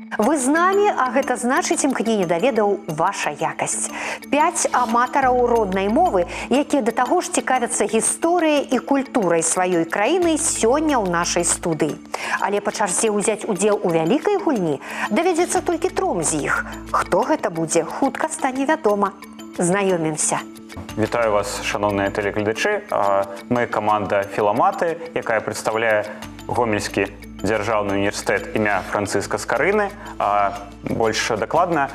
Вы з намі, а гэта значыць імкненне да ведаў ваша якасць. 5 аматараў роднай мовы, якія да таго ж цікавяцца гісторыяй і культурай сваёй краіны сёння ў нашай студыі. Але па чарзе ўзяць удзел у вялікай гульні давядзецца толькі 3 з іх. Хто гэта будзе, хутка стане вядома. Знаёмімся. Вітаю вас, шановныя тэлегледачы. Мы каманда «Філаматы», якая прадстаўляе Гомельскі дзяржаўны універсітэт імя Францыска Скарыны, а больш дакладна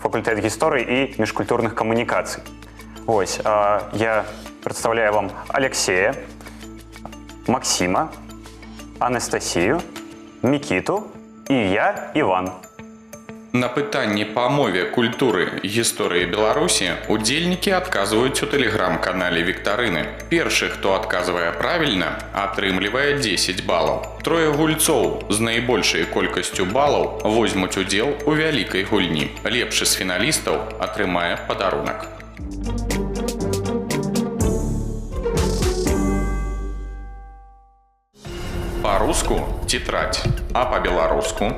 факультэт гісторыі і міжкультурных камунікацый. Вось, я прадстаўляю вам Алексея, Максима, Анастасію, Мікіту і я, Іван. На пытанні па мове, культуры, гісторыі Беларусі удзельнікі адказваюць у тэлеграм-канале Віктарыны. Першы, хто адказвае правільна, атрымлівае 10 балаў. 3 гульцоў з найбольшай колькасцю балаў возьмуць удзел у вялікай гульні. Лепшы з фіналістаў атрымае падарунак. Па-руску – тетрадь, а па-беларуску –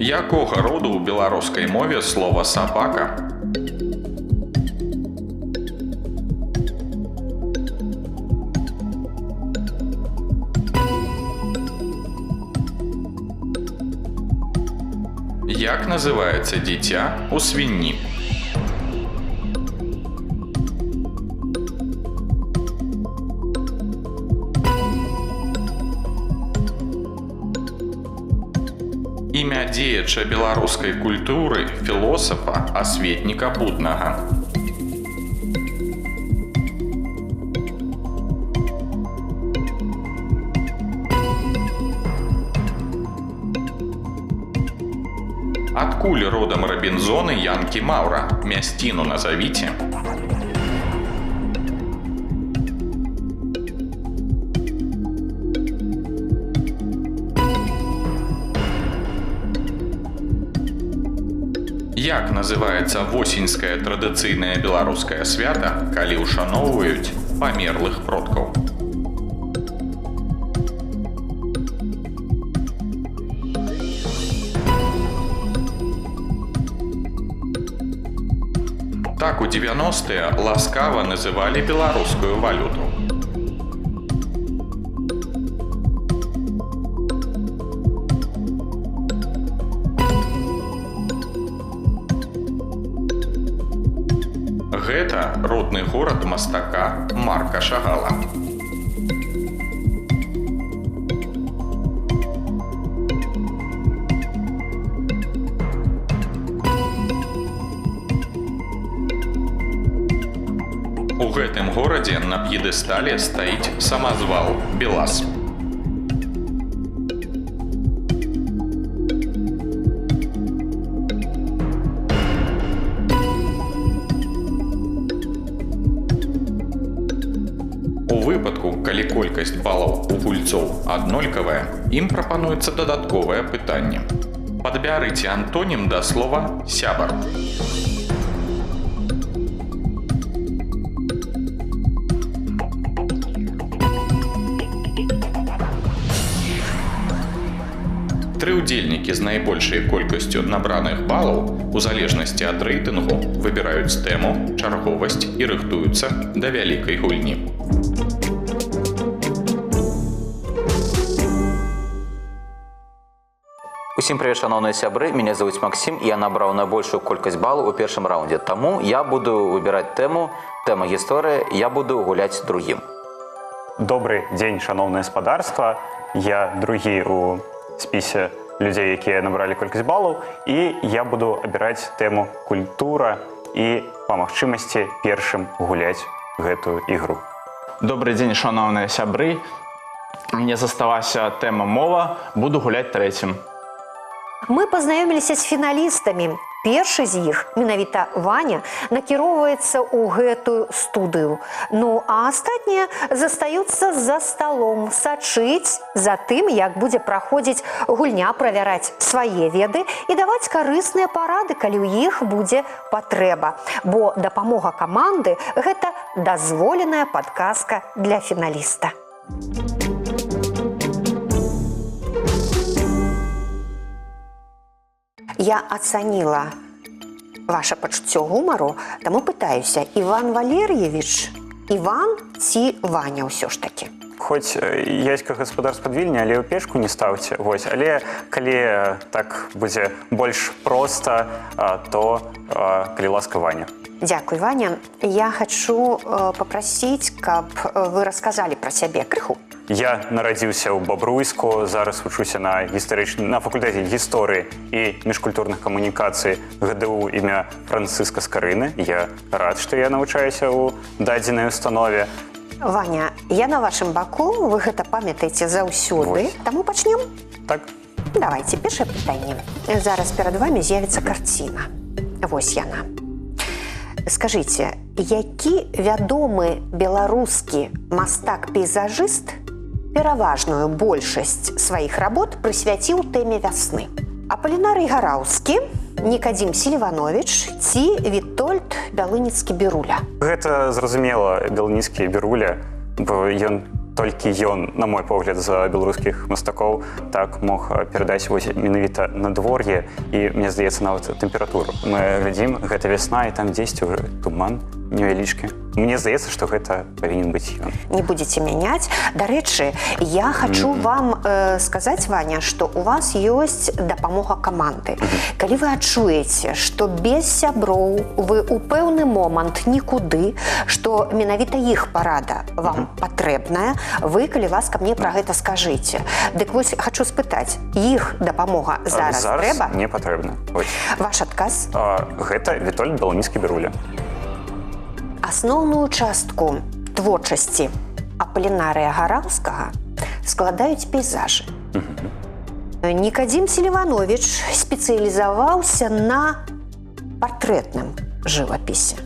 якога роду ў беларускай мове слова «сабака»? Як называецца дзіця у свінні? Імя дзеяча беларускай культуры, філосафа, асветніка Буднага. Адкуль родам Рабінзон і Янкі Маўра? Мясціну назавіце. Як называецца восеньскае традыцыйнае беларускае свята, калі ушаноўваюць памерлых продкаў? Так у 90-е ласкава называлі беларускую валюту. Гэта родны горад мастака Марка Шагала. У гэтым горадзе на п'едэстале стаіць самазвал Белас. У выпадку, калі колькасць балаў у гульцоў аднолькавая, ім прапануецца дадатковае пытанне. Падбярыце антонім да слова «сябар». Тры ўдзельнікі з найбольшай колькасцю набраных балаў у залежнасці ад рэйтынгу выбіраюць тэму, чарговасць і рыхтуюцца да вялікай гульні. Усім привет, шановныя сябры, меня зовут Максим, я набраў найбольшую колькасць балаў у першым раунде, таму я буду выбіраць тэму, тэма гісторыя, я буду гуляць другім. Добры дзень, шановнае спадарства. Я другі у спісе людзей, якія набралі колькасць балаў, і я буду абіраць тэму культура і па магчымасці першым гуляць гэтую ігру. Добрый дзень, шановныя сябры. Мне засталася тэма мова, буду гуляць трэцім. Мы пазнаёміліся з фіналістамі. Першы з іх, менавіта Ваня, накіроўваецца ў гэтую студыю. Ну, а астатнія застаюцца за сталом, сачыць за тым, як будзе праходзіць гульня, правяраць свае веды і даваць карысныя парады, калі ў іх будзе патрэба. Бо дапамога каманды – гэта дазволеная падказка для фіналіста. Я ацаніла ваше пачуццё гумару, таму пытаюся, Іван Валер'евіч, Іван ці Ваня ўсё ж такі? Хоць яська гаспадар з-пад Вільні, але ў печку не ставце. Вось. Але калі так будзе больш проста, то калі ласка, Ваня. Дзякуй, Ваня. Я хачу папрасіць, каб вы расказалі пра сябе крыху. Я нарадзіўся ў Бабруйску, зараз вучуся на факультэце гісторыі і міжкультурных камунікацый ГДУ імя Францыска Скарыны. Я рад, што я навучаюся ў дадзенай установе. Ваня, я на вашым баку, вы гэта памятаеце заўсёды, таму пачнем? Так. Давайте, першае пытанне. Зараз перад вамі з'явіцца карціна. Вось яна. Скажыце, які вядомы беларускі мастак-пейзажыст пераважную большасць сваіх работ прысвяціў тэме вясны? Аполлінарый Гараўскі, Нікадзім Селівановіч ці Вітольд Бялыніцкі-Біруля? Гэта, зразумела, Бялыніцкі-Біруля, бо толькі ён, на мой погляд, за беларускіх мастакоў так мог перадаць менавіта надвор'е і, мне здаецца, нават тэмпературу. Мы глядзім, гэта вясна, і там дзесьці ўжо туман невялічкі. Мне здаецца, што гэта павінен быць ён. Не будзеце мяняць. Дарэчы, я хачу вам сказаць, Ваня, што у вас ёсць дапамога каманды. Калі вы адчуеце, што без сяброў вы ў пэўны момант нікуды, што менавіта іх парада вам патрэбная, вы, калі ласка, мне пра гэта скажыце. Дык вось хачу спытаць, іх дапамога зараз трэба? Зараз не патрэбна. Ваш адказ? Гэта Вітольд Бялыніцкі-Біруля. Асноўную частку творчасці Аполлінарыя Гараўскага складаюць пейзажы. Нікадзім Селівановіч спецыялізаваўся на партрэтным жывапісе.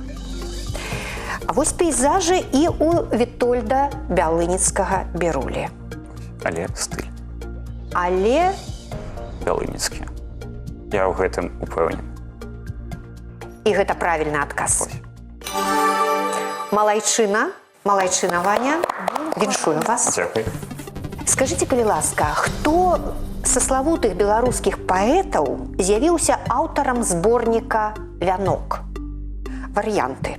А вось пейзажы і ў Вітольда Бялыніцкага-Бірулі. Але стыль. Але Бялыніцкі. Я ў гэтым упэўнены. І гэта правільны адказ. Малайчына, Ваня, віншую вас. Дзякуй. Скажыце, калі ласка, хто са славутых беларускіх паэтаў з'явіўся аўтарам зборніка «Вянок»? Варыянты.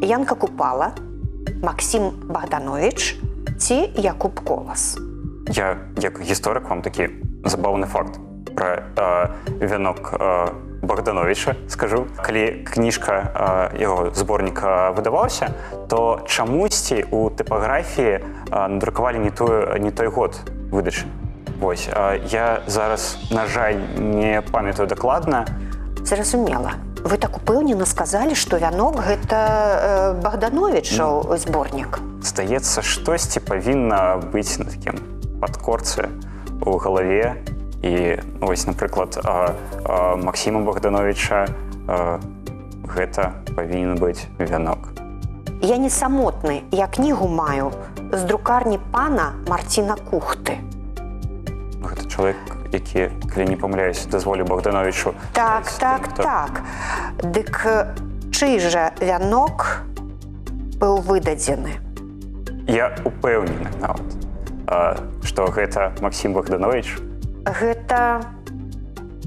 Янка Купала, Максім Богданович ці Якуб Колас? Я, як гісторык, вам такі забаўны факт пра «Вянок» Богдановича скажу. Калі кніжка яго зборніка выдаваўся, то чамусьці у тыпаграфіі надрукавалі не той год выдачы. Вось. Я зараз, на жаль, не памятаю дакладна. Зразумела. Вы так упэўнена сказалі, што «Вянок» гэта Богдановичаў зборнік. Здаецца, штосьці павінна быць на такім падкорцы ў галаве. І ось, напрыклад, Максіма Богдановича гэта павінен быць «Вянок». Я не самотны, я кнігу маю з друкарні пана Марціна Кухты. Гэта чалавек, які, калі не памыляюсь, дазволіў Богдановичу... Так. Дык чый жа «Вянок» быў выдадзены? Я упэўнены нават, што гэта Максім Богданович. Гэта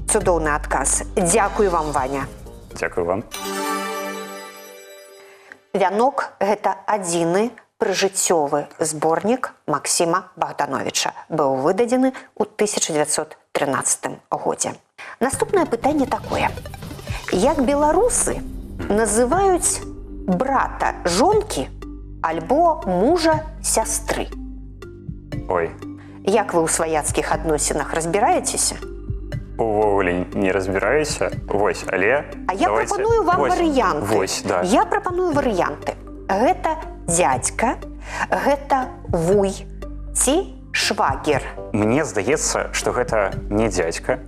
цудоўны адказ. Дзякуй вам, Ваня. Дзякуй вам. «Вянок» – гэта адзіны прыжыццёвы зборнік Максіма Богдановича. Быў выдадзены ў 1913 годзе. Наступнае пытанне такое. Як беларусы называюць брата жонкі альбо мужа сястры? Ой. Як вы ў сваяцкіх адносінах разбіраецеся? Увогуле не разбіраюся. Вось, але... А я прапаную вам варыянты. Вось, да. Я прапаную варыянты. Гэта дзядзька, гэта вуй ці швагер. Мне здаецца, што гэта не дзядзька.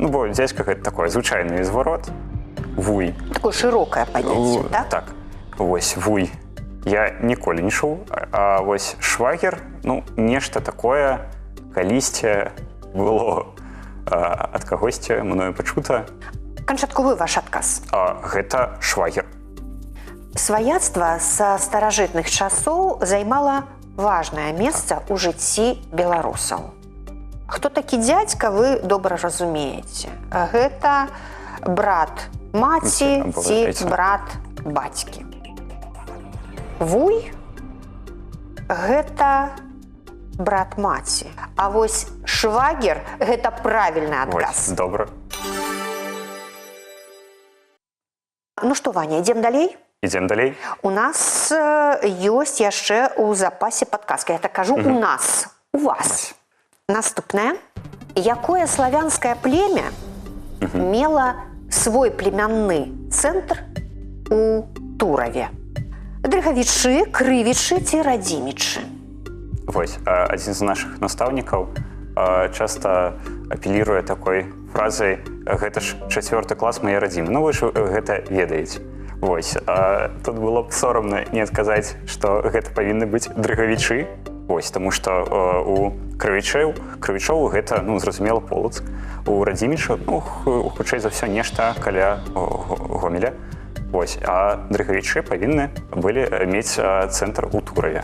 Ну, бо дзядзька гэта такой звычайны зварот. вуй. Такое широкое понятие, так? Так, вось вуй. Я ніколі не чуў, а вось швагер, ну, нешта такое калісьці было ад кагосьці мною пачута. Канчатковы ваш адказ. Гэта швагер. Сваяцтва са старажытных часоў займала важнае месца ў жыцці беларусаў. Хто такі дзядзька, вы добра разумееце. Гэта брат маці ці брат бацькі. Вуй – гэта брат маці. А вось швагер – гэта правільны адказ. Вось, добра. Ну што, Ваня, ідзем далей? Ідзем далей. У нас ёсць яшчэ ў запасе падказка. Я так кажу, у нас, у вас. Наступнае. Якое славянскае племя мела свой племянны цэнтр у Тураве? Дрыгавічы, крывічы ці радзімічы? Вось, адзін з нашых настаўнікаў часта апеліруе такой фразай «Гэта ж 4 клас мае радзімы». Ну, вы ж гэта ведаеце. Вось, тут было б сорамна не адказаць, што гэта павінны быць дрыгавічы. Вось, таму што у крывічоў гэта, ну, зразумела, Полацк. У радзімічаў, ну, хутчэй за ўсё, нешта каля Гомеля. Вось, а дрыгавічы павінны былі мець цэнтр у Тураве.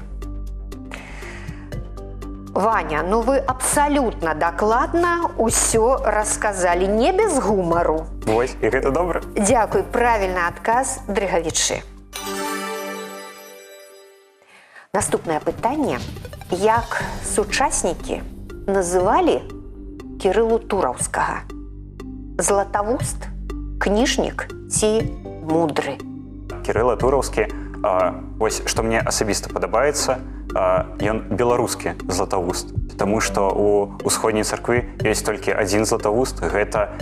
Ваня, ну вы абсалютна дакладна ўсё расказалі, не без гумару. Вось, і гэта добра. Дзякуй, правільны адказ дрыгавічы. Наступнае пытанне. Як сучаснікі называлі Кірылу Тураўскага? Златавуст, кніжнік ці мудры? Кірыла Тураўскі, вось, што мне асабіста падабаецца, ён беларускі златавуст. Таму што ў усходняй царквы ёсць толькі адзін златавуст, гэта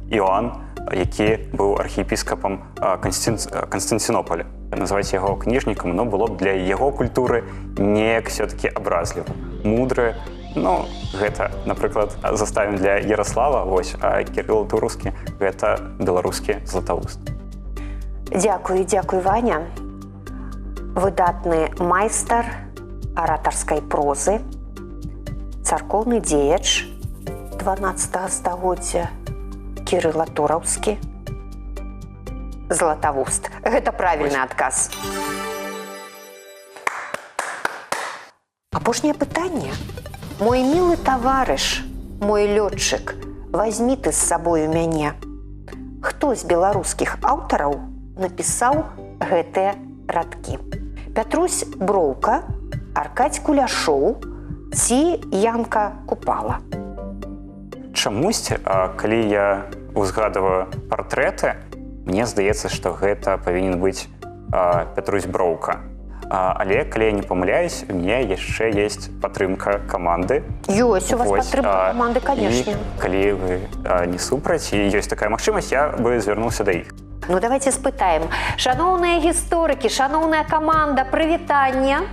Іоанн, які быў архіепіскапам Канстанцінополя. Называць яго кніжнікам, ну, было б для яго культуры неяк все-таки абразліва. Мудры, ну, гэта, напрыклад, заставім для Ярослава, вось, а Кірыл Тураўскі – гэта беларускі златавуст. Дзякуй, дзякуй, Ваня. Выдатны майстар аратарскай прозы, царкоўны дзеяч 12 стагоддзя Кірыла Тураўскі, златавуст. Гэта правільны адказ. Апошняе пытанне. Мой мілы таварыш, мой лётчык, вазьмі ты з сабою мяне. Хто з беларускіх аўтараў напісаў гэтыя радкі? Пятрусь Броўка, Аркадзь Куляшоў ці Янка Купала? Чамусьці, калі я узгадываю партрэты, мне здаецца, што гэта павінен быць Пятрусь Броўка. Але, калі я не памыляюсь, у мяне яшчэ ёсць падтрымка каманды. Ёсць у вас падтрымка каманды, канешне. Калі вы не супраць, і ёсць такая магчымасць, я бы звярнуўся да іх. Ну, давайте спытаем. Шаноўныя гісторыкі, шаноўная каманда, прывітанне.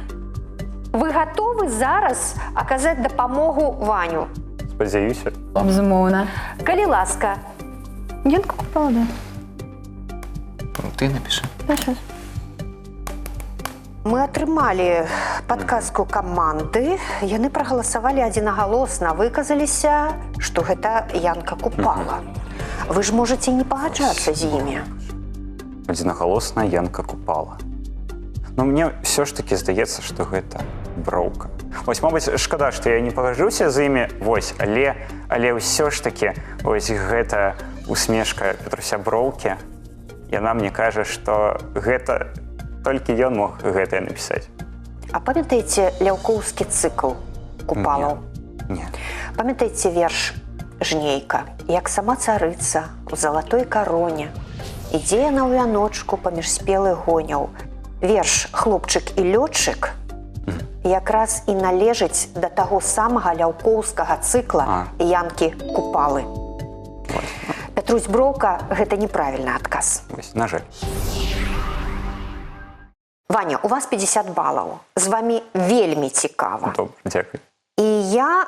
Вы гатовы зараз аказаць дапамогу Ваню? Спадзяюся. Безумоўна. Калі ласка. Янка Купала, да. Ты напиши. Сейчас. Мы атрымалі падказку каманды. Яны прагаласавалі адзінагалосна, выказаліся, што гэта Янка Купала. Вы ж можаце не пагаджацца з імі. Адзінагалосна Янка Купала. Но мне все ж таки здаецца, што гэта Броўка. Вось, мабыць, шкада, што я не пагаджуся з імі, вось, але ўсё ж таки, вось, гэта усмешка Петруся Броўкі, яна мне кажа, што гэта толькі ён мог гэтае напісаць. А памятаеце ляўкоўскі цыкл Купалаў? Не. Памятаеце верш «Жнейка», як сама царыца у залатой кароне, ідзе яна ў вяночку паміж спелых гоняў. Верш «Хлопчык і лётчык» якраз і належыць да таго самага ляўкоўскага цыкла Янкі Купалы. Пятрусь Броўка – гэта неправільны адказ. Вось, на жаль. Ваня, у вас 50 балаў. З вамі вельмі цікава. Добра, дзякуй. І я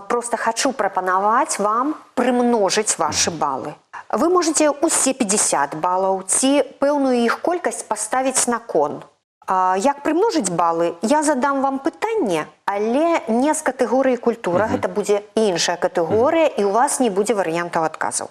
просто хочу прапанаваць вам прымножыць вашы балы. Вы можете усе 50 балаў ці пэўную іх колькасць паставіць на кон. Як прымножыць балы, я задам вам пытанне, але не з катэгорыі культура, гэта будзе іншая катэгорыя, і у вас не будзе варыянтаў адказаў.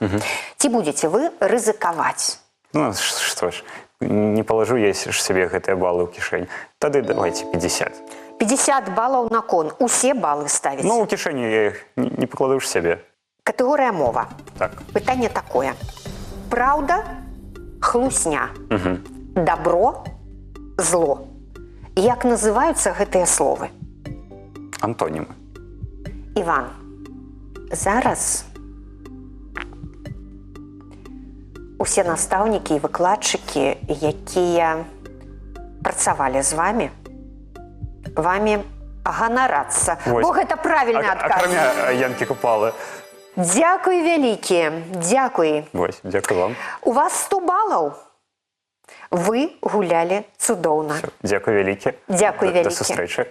Ці будзеце вы рызыкаваць? Ну, што ж, не палажу я сабе гэтыя балы ў кішэнь. Тады давайте 50. 50 балаў на кон. Усе балы ставіць. Ну, у кішэню я іх не пакладу ж сябе. Катэгорыя мова. Так. Пытанне такое. Праўда, хлусня. Добро, зло. Як называюцца гэтыя словы? Антонімы. Іван, зараз усе настаўнікі і выкладчыкі, якія працавалі з вамі ганарацца. Вось. Бо гэта правільны адказ. Акрамя Янкі Купалы. Дзякуй вялікі, дзякуй. Вось, дзякуй вам. У вас 100 балаў. Вы гулялі цудоўна. Дзякуй вялікі. Дзякуй До вялікі. сустрэчы.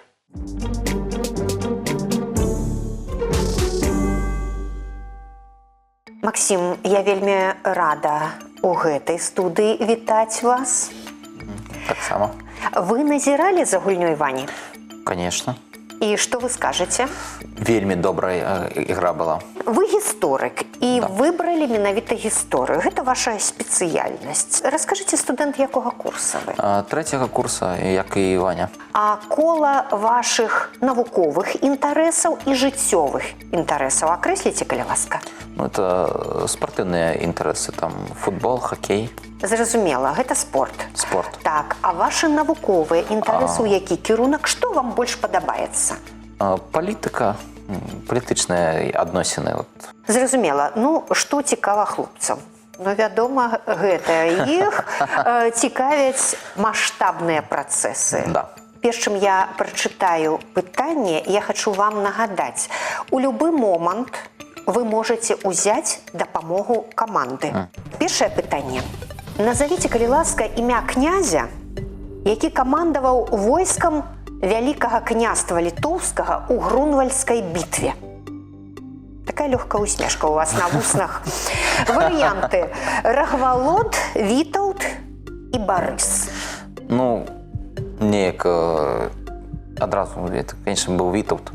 Максім, я вельмі рада у гэтай студыі вітаць вас. Таксама. Вы назіралі за гульнёй Вані? Конечно. І што вы скажаце? Вельмі добрая ігра была. Вы гісторык і выбралі менавіта гісторыю. Гэта ваша спецыяльнасць. Раскажыце, студэнт якога курса вы? 3-го курса, як і Ваня. А кола вашых навуковых інтарэсаў і жыццёвых інтарэсаў акрэсліце, калі ласка? Ну, это спартыўныя інтарэсы, там футбол, хакей. Зразумела, гэта спорт. Спорт. Так, а вашы навуковыя інтарэсы, які кірунак, што вам больш падабаецца? Палітыка, палітычныя адносіны. Зразумела, ну, што цікава хлопцам? Ну, вядома, гэта іх цікавяць маштабныя працэсы. Да. Перш чым я прачытаю пытанне, я хачу вам нагадаць. У любы момант вы можаце ўзяць дапамогу каманды. Першае пытанне. Назавіце, калі ласка, імя князя, які камандаваў войскам Вялікага княства Літоўскага ў Грунвальдскай бітве. Такая лёгкая усмешка у вас на вуснах. Варыянты. Рагвалод, Вітаўт і Барыс. Ну, неяк адразу, это, конечно, быў Вітаўт.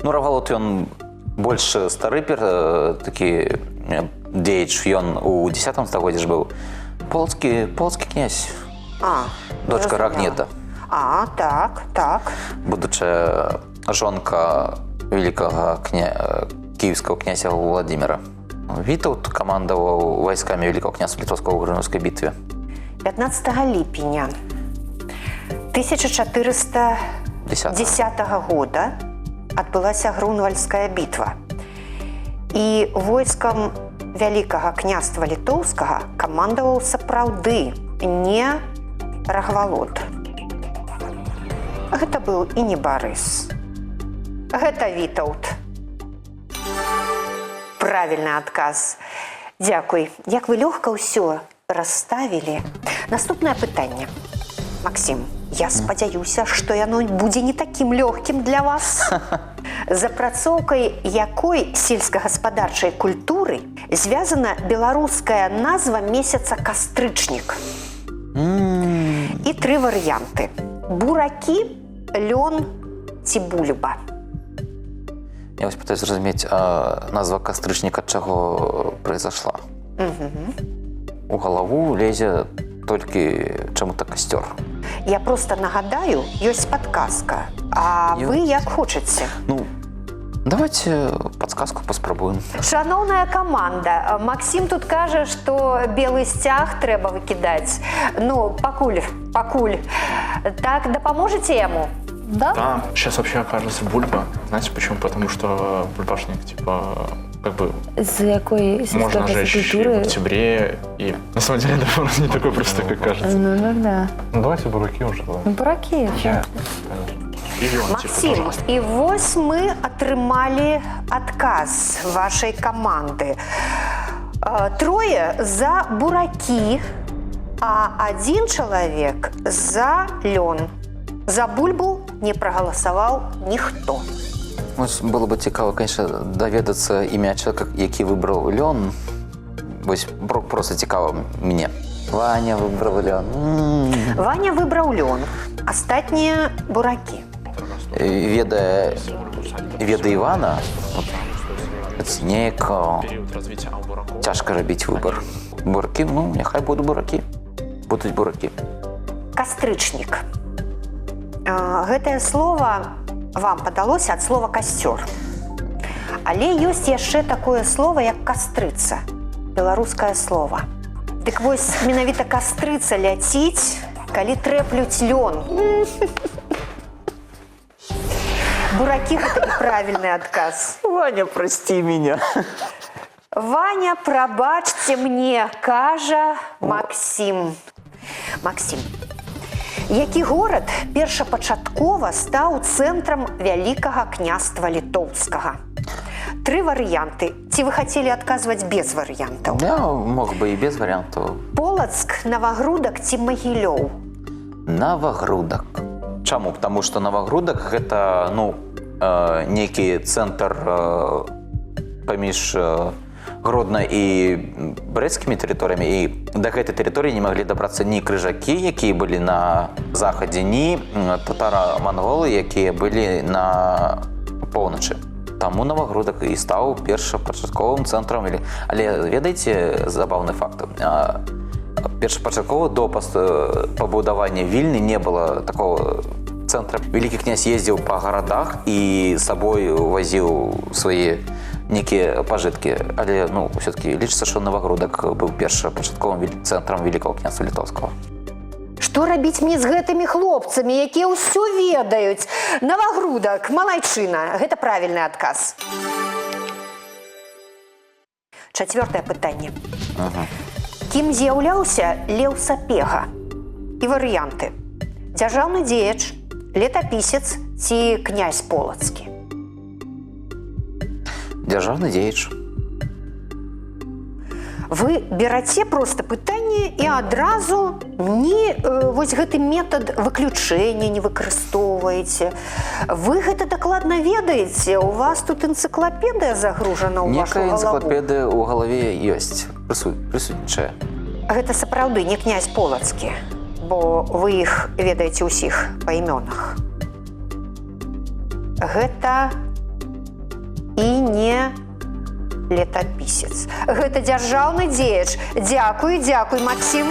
Ну, Рагвалод, ён больш стары такі дзеяч, ён у 10 стагоддзі ж быў. Полацкі князь, дочка Рагнета. Так. Будучая жонка великага киевского князя Владимира. Вітаўт камандаваў войсками Великого княства Литовского ў Грунвальдскай бітве. 15 ліпеня 1410 года адбылася Грунвальдская бітва. І войскам Вялікага княства Літоўскага камандаваў сапраўды не Рагвалод. Гэта быў і не Барыс. Гэта Вітаўт. Правільны адказ. Дзякуй. Як вы лёгка ўсё расставілі. Наступнае пытанне. Максім, я спадзяюся, што яно будзе не такім лёгкім для вас. З апрацоўкай якой сельскагаспадарчай культуры звязана беларуская назва месяца кастрычнік? І 3 варыянты. Буракі, лён ці бульба? Я вось пытаюсь зразумець, назва кастрычнік ад чаго произошла. У галаву лезе толькі чаму-то касцёр. Я просто нагадаю, ёсць падказка. А вы як хочаце? Ну, давайте подсказку паспрабуем. Шаноўная каманда. Максім тут кажа, што белы сцяг трэба выкідаць. Ну, пакуль. Так, дапаможаце яму? Да? Да, сейчас вообще окажется бульба. Знаете почему? Потому что бульбашник, типа, как бы З якої можно жечь и в культури? октябре. И на самом деле, да, он не такой просто, как кажется. Ну, да. Ну, давайте бураки уже. Давай. Ну, бураки. Я, и он, типа, Максим, пожалуйста. і вось мы атрымалі адказ вашай каманды. 3 за буракі, а 1 чалавек за лён. За бульбу не прагаласаваў ніхто. Было бы цікаво, конечно, даведацца імя чалавека, які выбраў лён. Вось просто цікава мне. Ваня выбрал лён. Ваня выбраў лён, астатнія буракі. Ведае Івана, неяк Период развития бураков. цяжка рабіць выбар. Буракі, ну, няхай будуць буракі. Будуць буракі. Кастрычнік. Гэтае слова вам падалося ад слова касцёр. Але ёсць яшчэ такое слово, як кастрыца. Беларускае слово. Дык вось менавіта кастрыца ляціць, калі трэплюць лён. Буракі – гэта неправільны адказ. Ваня, прости меня. Ваня, прабачце мне, кажа Максім. Максім, які горад першапачаткова стаў цэнтрам Вялікага княства Літоўскага? 3 варыянты. Ці вы хацелі адказваць без варыянтаў? Я мог бы и без вариантов. Полацк, Навагрудак ці Магілёў? Новогрудок. Чаму? Потому что Новогрудок это, ну, некий центр паміж Гродно і брэсцкімі тэрыторыямі, і да гэтай тэрыторыі не маглі дабрацца ні крыжакі, якія былі на захадзе, ні татара-манголы, якія былі на поўначы. Таму Новогрудок і стаў першапачатковым цэнтрам. Але ведаеце забаўны факт? Першапачаткова до пабудавання Вільні не было такого цэнтра. Вялікі князь ездзіў па гарадах і з сабой возіў свае некія пажыткі. Але, ну, все-таки лічыцца, што Новогрудок быў першапачатковым цэнтрам Вялікага княства Літоўскага. Што рабіць мне з гэтымі хлопцамі, якія ўсё ведаюць? Навагрудак, малайчына. Гэта правільны адказ. 4-е пытанне. Кім з'яўляўся Леў Сапега? І варыянты. Дзяржаўны дзеяч, летапісец ці князь полацкі? Дзяржаўны дзеяч. Вы бераце просто пытанне і адразу не вось гэты метад выключэння не выкарыстоўваеце. Вы гэта дакладна ведаеце, у вас тут энцыклапедыя загружана ў вашу Некая галаву. энцыклапедыя ў галаве ёсць, прысутнічае. Гэта сапраўды не князь полацкі, бо вы іх ведаеце ўсіх па імёнах. Гэта і не летапісец. Гэта дзяржаўны дзеяч. Дзякуй, дзякуй, Максім.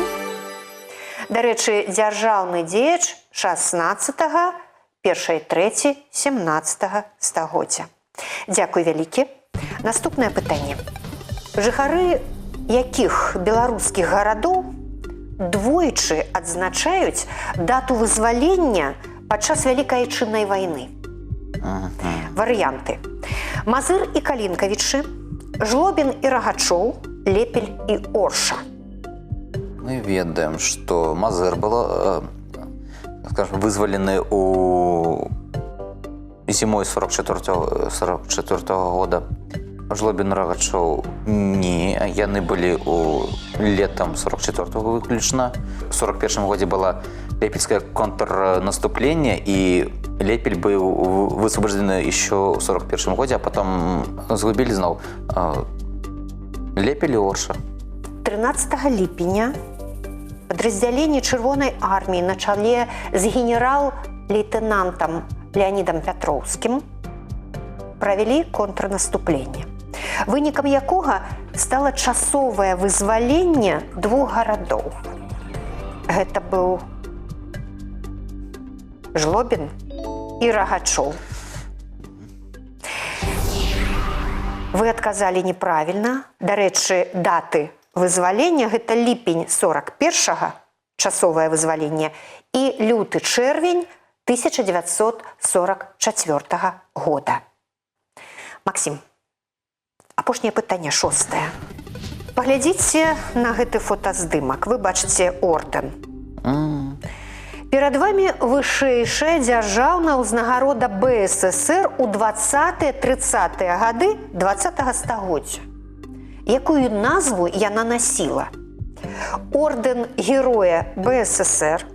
Дарэчы, дзяржаўны дзеяч 16-га, першай треці 17-га стагоддзя. Дзякуй вялікі. Наступнае пытанне. Жыхары якіх беларускіх гарадоў двойчы адзначаюць дату вызвалення падчас Вялікай Айчыннай вайны? Варыянты. Мазыр і Калінкавічы, Жлобін і Рагачоў, Лепель і Орша. Мы ведаем, што Мазыр была, скажем, вызвалены у зімой 44-го года. Жлобін, Рагачоў не, яны былі у летам 44-го выключна. У 41-м годзе была Лепельское контрнаступленне, і Лепель быў высвобождены еще в 41-м годе, а потом згубили зноў. Лепель і Орша. 13 ліпеня падраздзяленне Чырвонай арміі на чале з генерал-лейтенантам Леонідам Пятроўскім правялі контрнаступленне, вынікам якога стала часовае вызваленне 2 гарадоў. Гэта быў Жлобін і Рагачоў. Вы адказалі неправільна. Дарэчы, даты вызвалення гэта ліпень 41-га, часовае вызваленне, і люты-чэрвень 1944 года. Максім, апошняе пытанне 6-е. Паглядзіце на гэты фотаздымак. Вы бачыце ордэн. Перад вами вышэйшая дзяржаўная ўзнагарода БССР у 20-30-е гады 20-го стагоддзя. Якую назву яна насіла? Ордэн Героя БССР,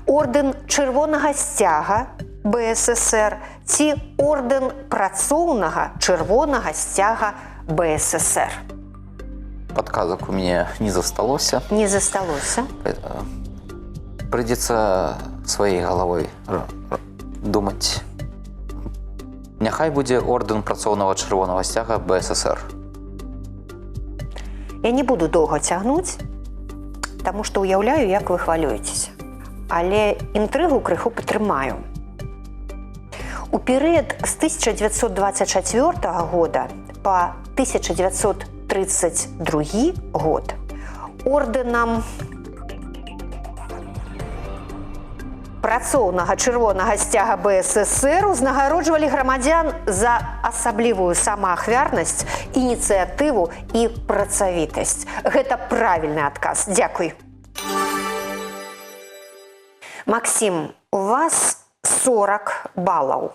ордэн Чырвонага сцяга БССР ці ордэн Працоўнага Чырвонага сцяга БССР? подсказок у меня не засталося. Не засталося. Придется своей головой думать. Няхай будзе ордэн працоўнага чырвонага сцяга БССР. Я не буду доўга цягнуць, таму што ўяўляю, як вы хвалюецеся. Але інтрыгу крыху падтрымаю. У перыяд з 1924 года па 1932 год ордэнам працоўнага чырвонага сцяга БССР узнагароджвалі грамадзян за асаблівую самаахвярнасць, ініцыятыву і працавітасць. Гэта правільны адказ. Дзякуй. Максим, у вас 40 балаў.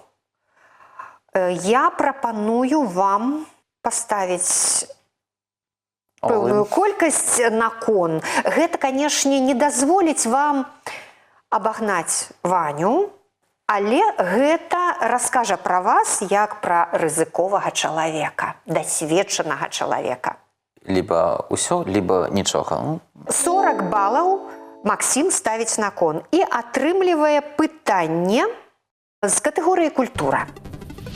Я прапаную вам паставіць пэўную колькасць на кон. Гэта, канешне, не дазволіць вам абагнаць Ваню, але гэта раскажа пра вас як пра рызыковага чалавека, дасведчанага чалавека. Либо ўсё, либо нічога. 40 балаў Максим ставіць на кон і атрымлівае пытанне з катэгорыі культура.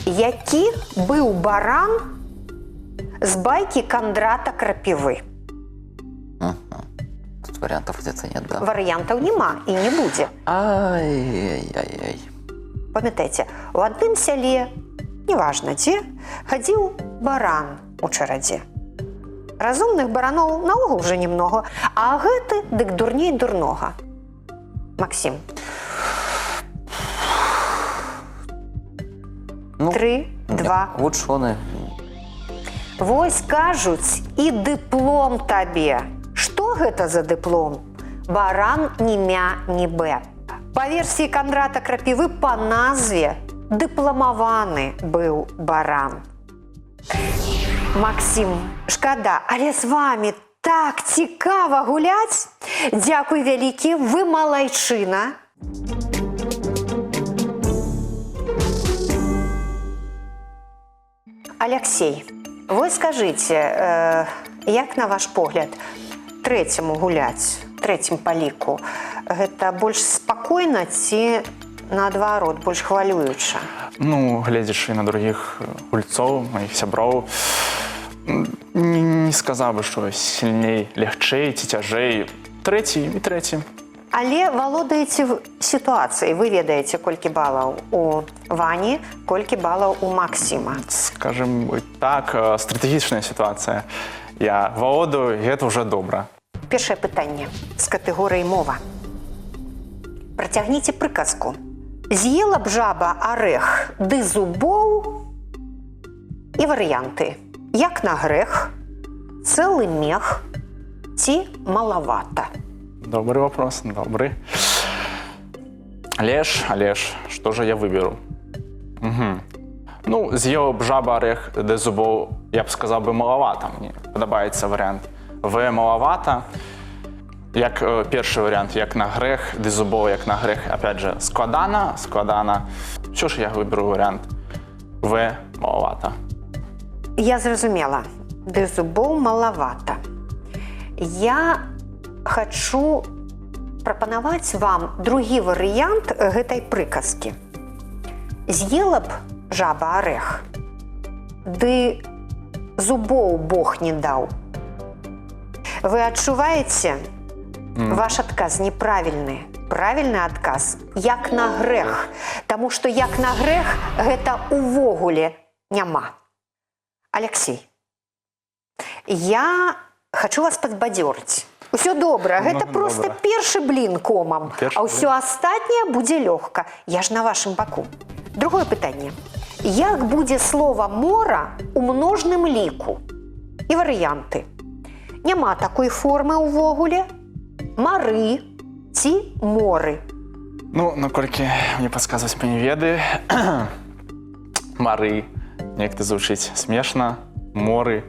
Які быў баран з байкі Кандрата Крапівы? Тут вариантов где-то нет, да? Варыянтаў няма і не будзе. Ай-яй-яй. Памятайце, у адным сяле, неважна дзе, хадзіў баран у чарадзе. Разумных бараноў наогул уже немного, а гэты дык дурней дурнога. Максим. 3, 2. Вучоны. Вось кажуць, і дыплом табе. Што гэта за дыплом? Баран ні мя, ні бэ. Па версіі Кандрата Крапівы па назве дыпламаваны быў баран. Максим, шкада, але з вами так цікава гуляць. Дзякуй вялікі, вы малайчына. Алексей, вы скажыце, як на ваш погляд, трэцяму гуляць, трэцім па ліку, гэта больш спакойна ці наадварот, больш хвалююча? Ну, гледзячы на другіх гульцоў, маіх сяброў, не сказаў бы, што сильней, лягчэй ці цяжэй. Трэці і трэці. Але валодаеце сітуацыяй, вы ведаеце, колькі балаў у Вані, колькі балаў у Максіма. Скажем так, стратэгічная сітуацыя. Я валодаю, і гэта ўжо добра. Першае пытанне з катэгорыі мова. Працягніце прыказку. З'ела б жаба арэх ды зубоў і варыянты. Як на грэх, цэлы мех ці малавата? Добрый вопрос, добрый. Алеш, что же я выберу? Ну, з'ела б жаба арэх ды зубоў, я б сказаў бы малавата. Мне падабаецца варыянт В малавата. Як першы варыянт, як на грэх, ды зубоў, як на грэх, опять же, складана. Що ж я выберу варыянт В малавата? Я зразумела, ды зубоў малавата. Я хачу прапанаваць вам другі варыянт гэтай прыказкі. З'ела б жаба арэх, ды зубоў Бог не даў. Вы адчуваеце? Ваш адказ неправільны. Правільны адказ як на грэх, таму што як на грэх гэта увогуле няма. Алексей, я хочу вас падбадзёрыць. Усё добра, гэта проста першы блін комам, а ўсё астатняе будзе лёгка. Я ж на вашым баку. Другое пытанне. Як будзе слова мора у множным ліку? І варыянты. Няма такой формы ўвогуле. Мары ці моры? Ну, наколькі мне падказваць мне веды, мары. Неяк звучыць смешна. Моры.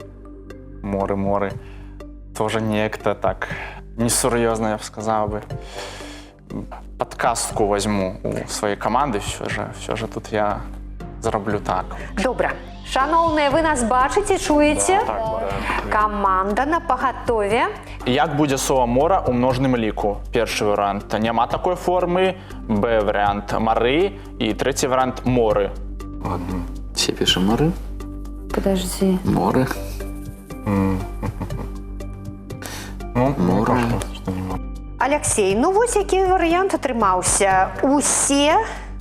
Тоже неяк-то так несур'ёзна, я б сказаў бы. Падказку возьму у сваёй каманды, все же тут я зраблю так. Добра. Шановныя, вы нас бачыце, чуеце? Каманда на пагатове. Як буде слово мора у множному ліку? Перший варіант – нема такої форми. Б варіант – мари. І третій варіант – мори. Ладно. Все пишем моры. Подожди. Моры. Ну, Мора. Алексей, ну вось які варыянт атрымаўся.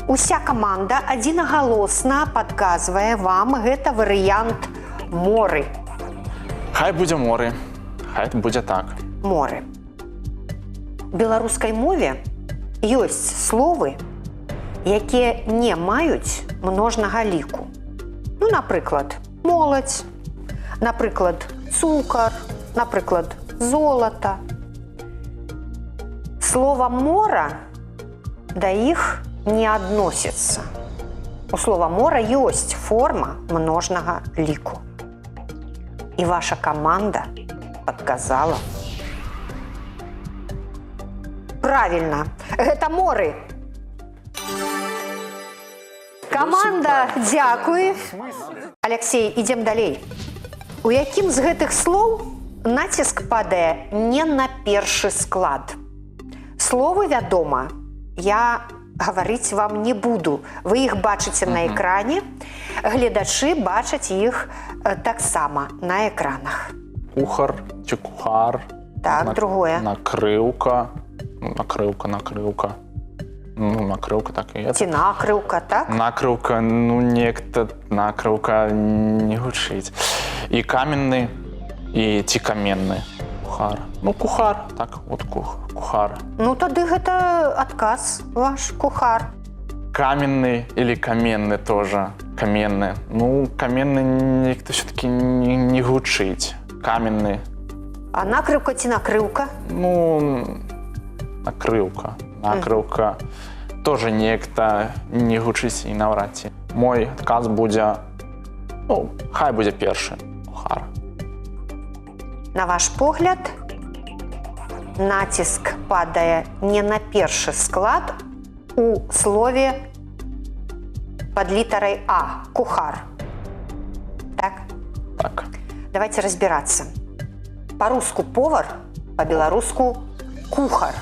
Уся каманда адзінагалосна падказвае вам гэта варыянт моры. Хай будзе моры. Хай будзе так. Моры. У беларускай мове ёсць словы, якія не маюць множнага ліку. Ну, напрыклад, моладзь, напрыклад, цукар, напрыклад, золата. Слова «мора» да іх не адносіцца. У слова «мора» ёсць форма множнага ліку. І ваша каманда падказала. Правильно, гэта моры. Каманда, дзякуй. Алексей, ідзем далей. У якім з гэтых слоў націск падае не на першы склад? Словы, вядома, я гаварыць вам не буду. Вы іх бачыце на экране, гледачы бачаць іх таксама на экранах. Кухар ці кухар. Так, другое. Накрыўка. Накрыўка. Ну, накрыўка так і Ці накрыўка, так? Накрыўка, ну, некто накрыўка не гучыць. І каменны, і ці каменны. Кухар. Ну, кухар, так, от кухар. Ну, тады гэта адказ ваш, кухар. Каменный или каменный тоже. Каменный. Ну, каменный некто все-таки не гучыць. Каменный. А накрыўка ці накрыўка? Ну, накрыўка. Накрыўка. Тоже некто не гучыць і наўрад ці. Мой адказ будзе, ну, хай будзе першы. Кухар. На ваш погляд, націск падае не на першы склад у слове пад літарай А – кухар. Так? Так. Давайте разбираться. По-руску повар, по-беларуску кухар.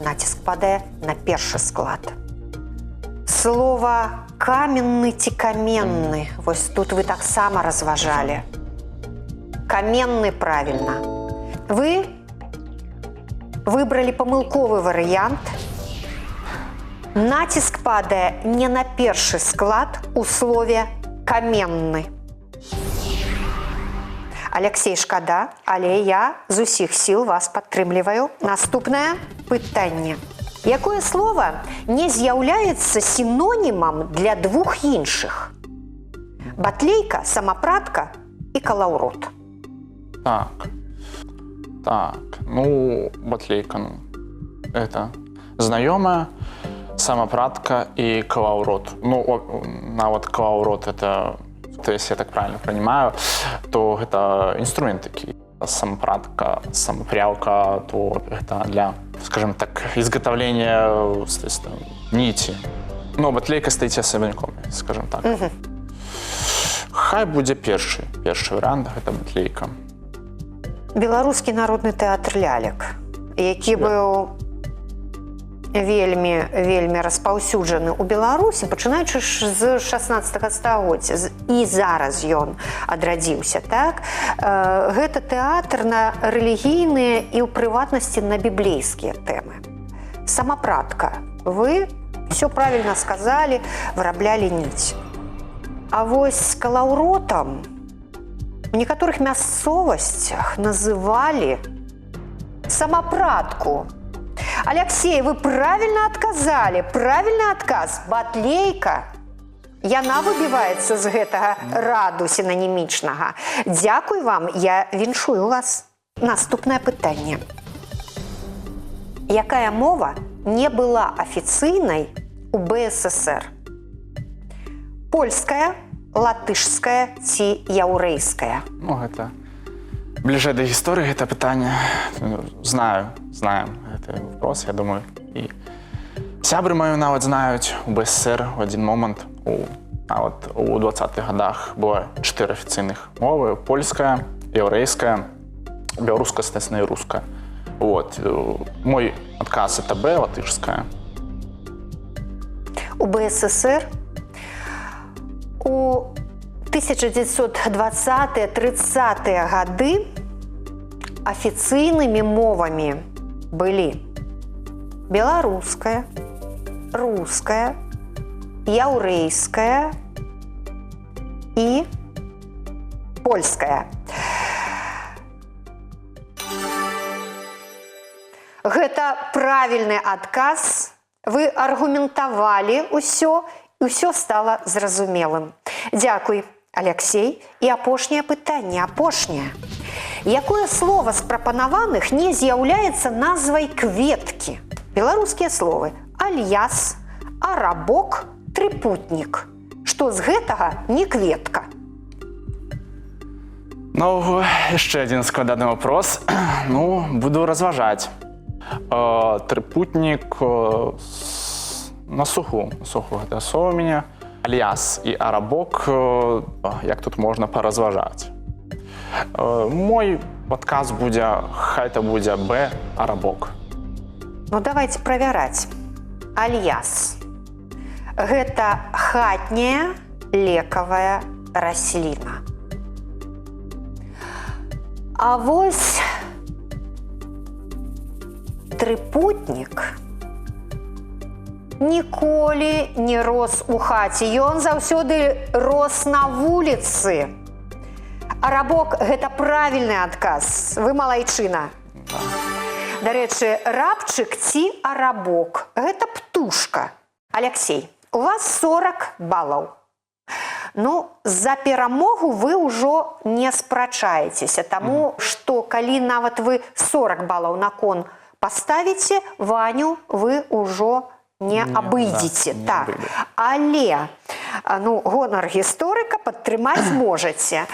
Націск падае на першы склад. Слово каменны ці каменны. Вось тут вы таксама разважалі. Каменны правильно. Вы выбрали памылковы варыянт. Націск падае не на першы склад у слове каменны. Алексей, шкада, але я з усіх сіл вас падтрымліваю. Наступнае пытанне. Якое слово не з'яўляецца сінонімам для двух іншых? Батлейка, самапратка і калаўрот. Так, ну, батлейка, ну, это знакомая, самопратка и калаурот. Ну, вот калаурот это, то есть я так правильно понимаю, то это инструмент такие. Самопратка, самопрялка, то это для, скажем так, изготовления нити. Ну, батлейка стоит особняком, скажем так. Хай будзе першы варыянт, гэта батлейка. Беларускі народны тэатр лялек, які быў вельмі распаўсюджаны ў Беларусі, пачынаючы з 16 стагоддзя, і зараз ён адрадзіўся, так? Гэта тэатр на рэлігійныя і ў прыватнасці на біблейскія тэмы. Самапратка. Вы все правильно сказалі, выраблялі ніць. А вось з калаўротам у некаторых мясцовасцях называлі самапратку. Алексей, вы правильно адказалі. Правильны адказ. Батлейка. Яна выбіваецца з гэтага раду сінанімічнага. Дзякуй вам, я віншую вас. Наступнае пытанне. Якая мова не была афіцыйнай у БССР? Польская, латышская ці яўрэйская? Ну, гэта бліжэй да гісторыі гэта пытанне. Знаем гэты вопрос, я думаю. І сябры маю нават знаюць у БССР у адзін момант. У 20-х годах было 4 афіцыйных мовы. Польская, еврейская, белорусская, соответственно, и русская. Вот. Мой отказ – это Б, латышская. У БССР у 1920-30-е гады афіцыйнымі мовамі былі беларуская, руская, яўрэйская і польская. Гэта правільны адказ. Вы аргументавалі ўсё, і ўсё стала зразумелым. Дзякуй, Алексей. І апошняе пытанне, апошняе. Якое слово з прапанаваных не з'яўляецца назвай кветкі? Беларускія словы: альяс, арабок, трыпутнік. Што з гэтага не кветка? Ну, еще один складный вопрос. Ну, буду разважать. Трипутник на суху это слово у меня. Альяс и арабок, як тут можна поразважать. Мой адказ будзе, хай это будзе Б, арабок. Ну, давайте правяраць. Альяс. Гэта хатняя лекавая расліна. А вось трыпутнік ніколі не рос у хаце. Ён заўсёды рос на вуліцы. Арабок – гэта правільны адказ. Вы малайчына. Дарэчы, рабчык ці арабок – гэта птушка. Алексей, у вас 40 балаў. Ну, за перамогу вы ўжо не спрачаецеся, таму што калі нават вы 40 балаў на кон паставіце, Ваню вы ўжо не абыдзеце. Так. Але гонар гісторыка падтрымаць можаце.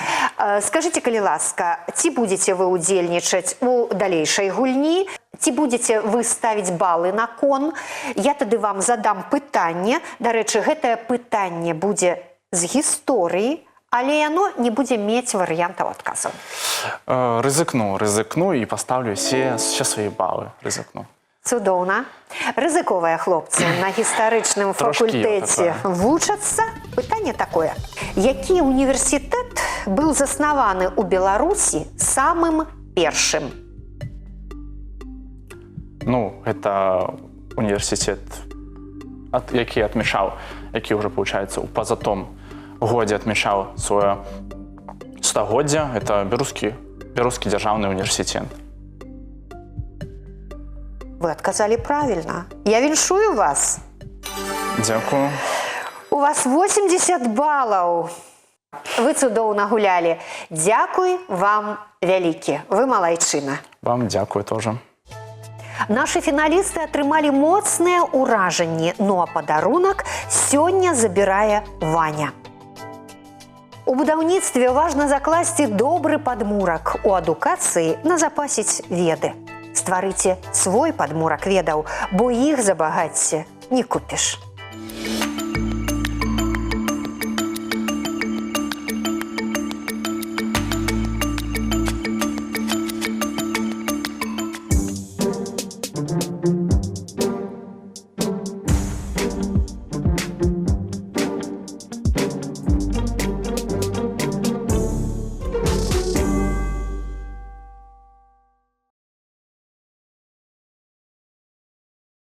Скажыце, калі ласка, ці будзеце вы удзельнічаць у далейшай гульні, ці будзеце вы ставіць балы на кон? Я тады вам задам пытанне. Дарэчы, гэтае пытанне будзе з гісторыі, але яно не будзе мець варыянтаў адказаў. Рызыкну і паставлю все свае балы. Рызыкну. Цудоўна. Рызыковыя хлопцы на гістарычным факультэце вучацца. Пытанне такое. Які універсітэт быў заснаваны ў Беларусі самым першым? Ну, это універсітэт, які адмічаў, які ўжо, получается, у пазатом годзе адмічаў сваё стагоддзе. Это Беларускі дзяржаўны універсітэт. Вы адказалі правільна. Я віншую вас. Дзякую. У вас 80 балаў. Вы цудоўна гулялі. Дзякуй вам вялікі. Вы малайчына. Вам дзякую тоже. Нашы фіналісты атрымалі моцныя ўражанні, ну а падарунак сёння забірае Ваня. У будаўніцтве важна закласці добры падмурак, у адукацыі назапасіць веды. Стварыце свой падмурак ведаў, бо іх за багацце не купіш.